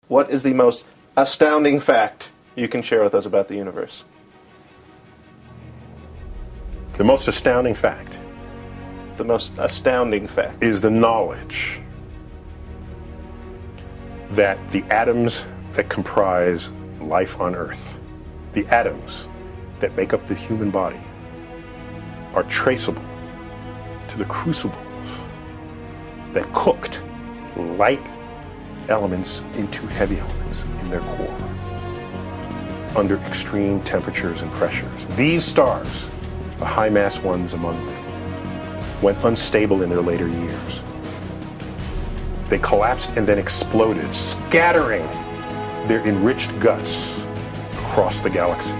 What is the most astounding fact you can share with us about the universe? The most astounding fact. The most astounding fact. Is the knowledge that the atoms that comprise life on Earth, the atoms that make up the human body, are traceable to the crucibles that cooked light elements into heavy elements in their core under extreme temperatures and pressures. These stars, the high-mass ones among them, went unstable in their later years. They collapsed and then exploded, scattering their enriched guts across the galaxy.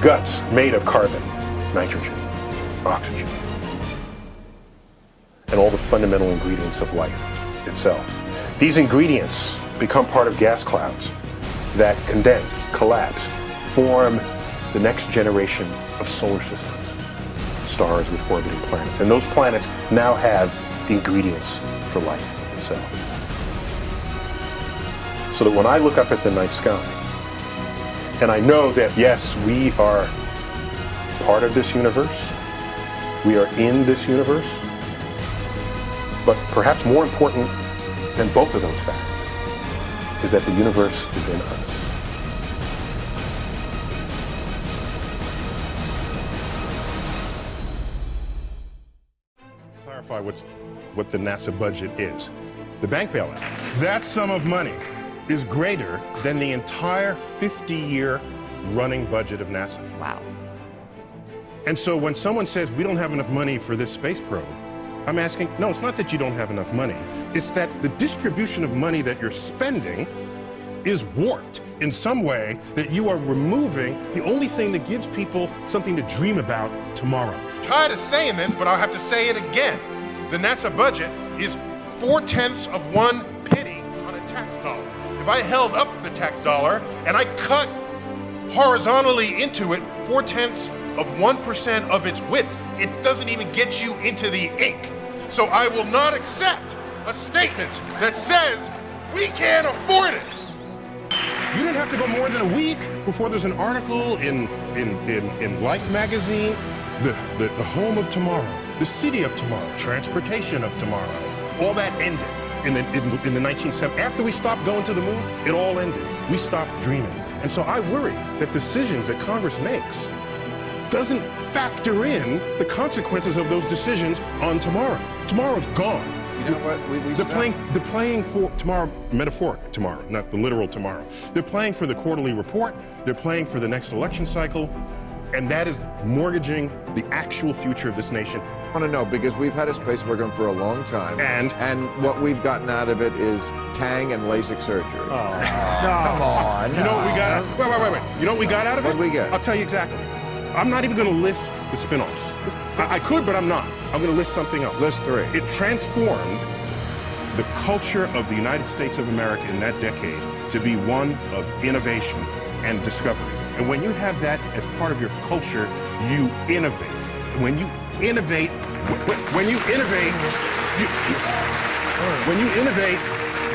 Guts made of carbon, nitrogen, oxygen, and all the fundamental ingredients of life itself. These ingredients become part of gas clouds that condense, collapse, form the next generation of solar systems, stars with orbiting planets. And those planets now have the ingredients for life itself. So that when I look up at the night sky, and I know that, yes, we are part of this universe, we are in this universe, but perhaps more important than both of those facts is that the universe is in us. Clarify what the NASA budget is. The bank bailout, that sum of money is greater than the entire 50-year running budget of NASA. Wow. And so when someone says we don't have enough money for this space probe, I'm asking, no, it's not that you don't have enough money. It's that the distribution of money that you're spending is warped in some way, that you are removing the only thing that gives people something to dream about tomorrow. Tired of saying this, but I'll have to say it again. The NASA budget is 0.4 penny on a tax dollar. If I held up the tax dollar and I cut horizontally into it 0.4% of its width, it doesn't even get you into the ink. So I will not accept a statement that says we can't afford it. You didn't have to go more than a week before there's an article in Life magazine, the home of tomorrow, the city of tomorrow, transportation of tomorrow. All that ended in the 1970s. After we stopped going to the moon, it all ended. We stopped dreaming. And so I worry that decisions that Congress makes doesn't factor in the consequences of those decisions on tomorrow. Tomorrow's gone. You know what? They're playing for tomorrow, metaphoric tomorrow, not the literal tomorrow. They're playing for the quarterly report. They're playing for the next election cycle. And that is mortgaging the actual future of this nation. I want to know, because we've had a space program for a long time. And what we've gotten out of it is Tang and LASIK surgery. Oh, come on. You know what we got? Wait. You know what we got out of it? What did we get? I'll tell you exactly. I'm not even going to list the spin-offs. I could, but I'm not. I'm going to list something else. List three. It transformed the culture of the United States of America in that decade to be one of innovation and discovery. And when you have that as part of your culture, you innovate. When you innovate,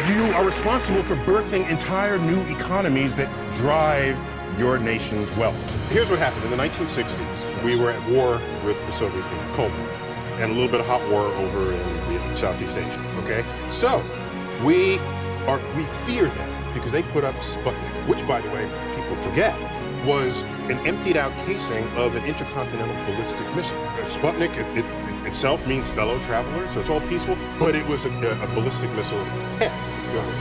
you are responsible for birthing entire new economies that drive your nation's wealth. Here's what happened. In the 1960s, we were at war with the Soviet Union, Cold War, and a little bit of hot war over in Southeast Asia, okay? So, we fear them because they put up Sputnik, which, by the way, people forget, was an emptied out casing of an intercontinental ballistic missile. Sputnik it itself means fellow traveler, so it's all peaceful, but it was a ballistic missile head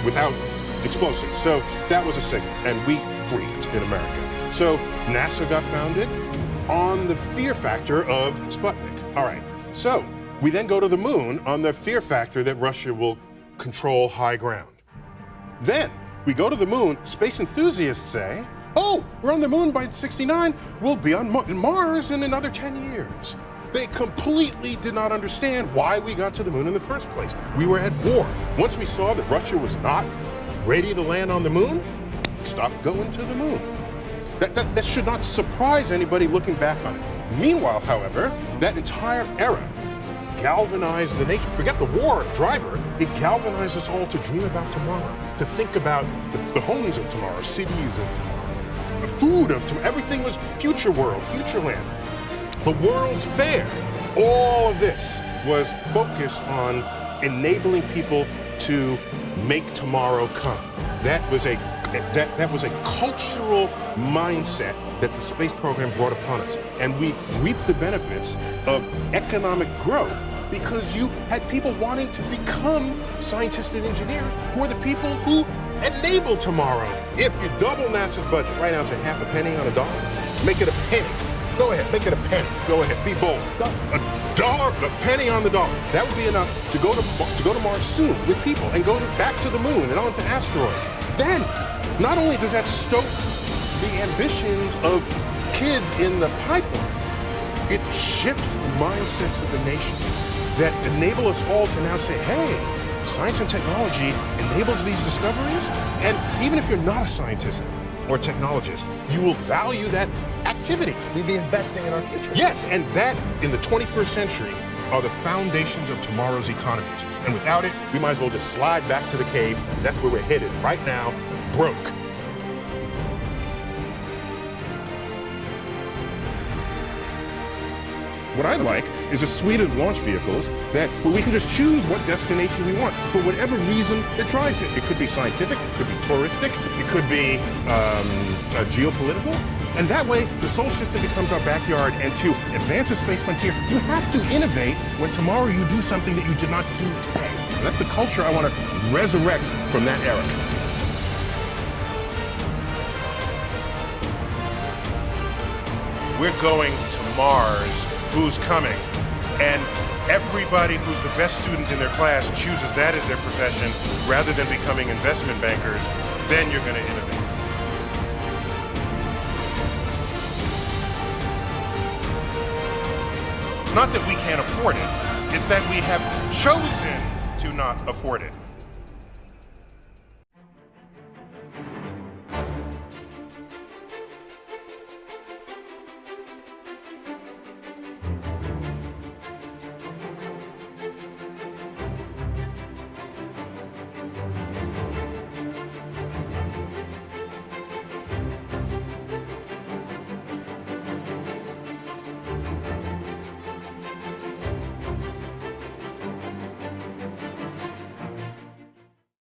without explosives. So that was a signal, and we freaked in America. So NASA got founded on the fear factor of Sputnik. All right, so we then go to the moon on the fear factor that Russia will control high ground. Then we go to the moon, space enthusiasts say, oh, we're on the moon by 69, we'll be on Mars in another 10 years. They completely did not understand why we got to the moon in the first place. We were at war. Once we saw that Russia was not ready to land on the moon, we stopped going to the moon. That should not surprise anybody looking back on it. Meanwhile, however, that entire era galvanized the nation. Forget the war driver. It galvanized us all to dream about tomorrow, to think about the homes of tomorrow, cities of tomorrow, the food of tomorrow. Everything was future world, future land. The World's Fair. All of this was focused on enabling people to make tomorrow come. That was a cultural mindset that the space program brought upon us. And we reaped the benefits of economic growth because you had people wanting to become scientists and engineers who are the people who enable tomorrow. If you double NASA's budget right now to half a penny on a dollar, make it a penny. Go ahead, make it a penny. Go ahead, be bold. A dollar, a penny on the dollar. That would be enough to go to Mars soon with people and go back to the moon and on to asteroids. Then, not only does that stoke the ambitions of kids in the pipeline, it shifts the mindsets of the nation that enable us all to now say, hey, science and technology enables these discoveries, and even if you're not a scientist or technologist, you will value that activity. We'd be investing in our future. Yes, and that, in the 21st century, are the foundations of tomorrow's economies. And without it, we might as well just slide back to the cave. That's where we're headed right now, broke. What I'd like is a suite of launch vehicles where we can just choose what destination we want for whatever reason that drives it. It could be scientific, it could be touristic, it could be geopolitical. And that way, the solar system becomes our backyard. And to advance the space frontier, you have to innovate when tomorrow you do something that you did not do today. And that's the culture I want to resurrect from that era. We're going to Mars. Who's coming? And everybody who's the best student in their class chooses that as their profession rather than becoming investment bankers, then you're going to innovate. It's not that we can't afford it, it's that we have chosen to not afford it.